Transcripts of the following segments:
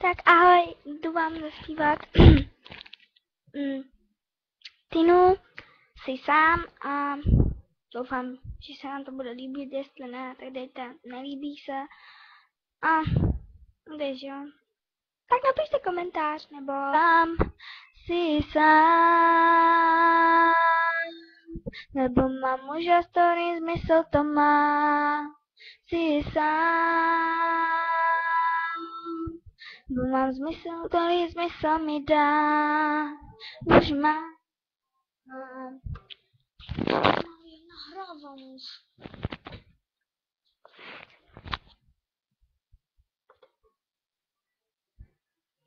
Tak ahoj, jdu vám zaspívat Tinu, Jsi sám a doufám, že se vám to bude líbit, jestli ne, tak dejte nelíbí se a když jo, tak napište komentář nebo sám, jsi sám, nebo mám úžasný smysl to má, jsi sám. Bo mám zmysel, ktorý zmysel mi dá. Už mám. Nahrávam už.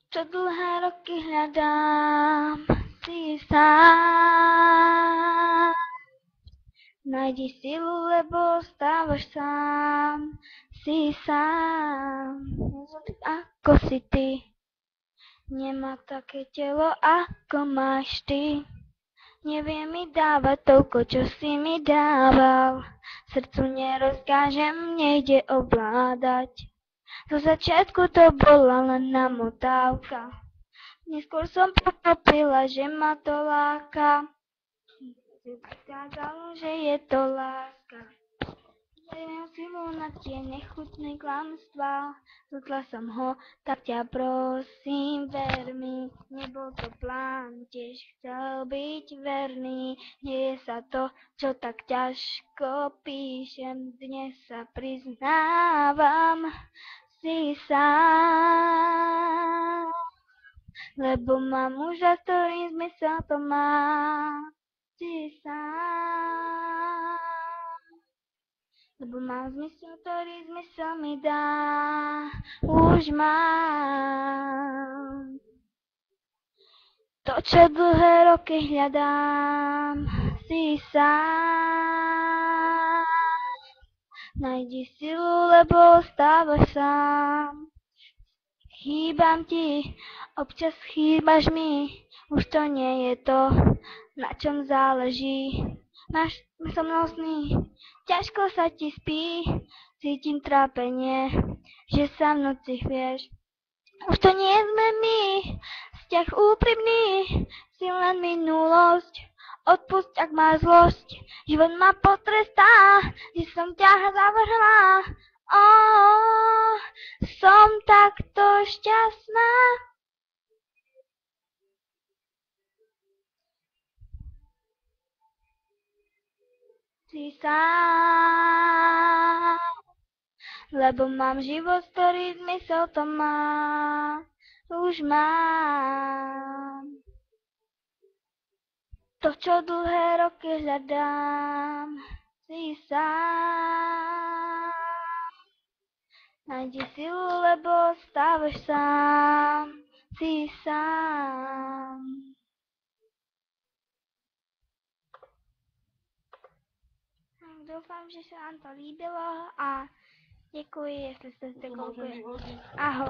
Čo dlhé roky hľadám, si sám. Najdi silu, lebo stávaš sám. Si sám. Ako si ty. Nemá také telo, ako máš ty. Nevie mi dávať toľko, čo si mi dával. Srdcu nerozkážem, nejde ovládať. Zo začiatku to bola len namotávka. Neskôr som pochopila, že ma to láka. Ukázalo, že je to láska. Neviem silu na tie nechutné klamstvá. Zutla som ho, tak ťa prosím, ver mi. Nebol to plán, tiež chcel byť verný. Nie je sa to, čo tak ťažko píšem. Dnes sa priznávam, si sám. Lebo mám úžas, ktorý zmysel to má. Si sám. Lebo mám zmysel, ktorý zmysel mi dá. Už mám to, čo dlhé roky hľadám. Si sám. Najdi silu, lebo ostávaš sám. Chýbam ti, občas chýbaš mi. Už to nie je to, na čom záleží. Máš so mnou sny, ťažko sa ti spí, cítim trápenie, že sa v noci chvieš. Už to nie sme my, vzťah úprimný, si len minulosť, odpusť, ak má zlosť. Život ma potrestá, že som ťa zavrhla. Som takto šťastná. Si sám, lebo mám život, ktorý zmysel to má. Už mám to, čo dlhé roky hľadám. Si sám. Najdi silu, lebo stávaš sám. Si sám. Doufám, že se vám to líbilo a děkuji, jestli jste se koukali. Ahoj.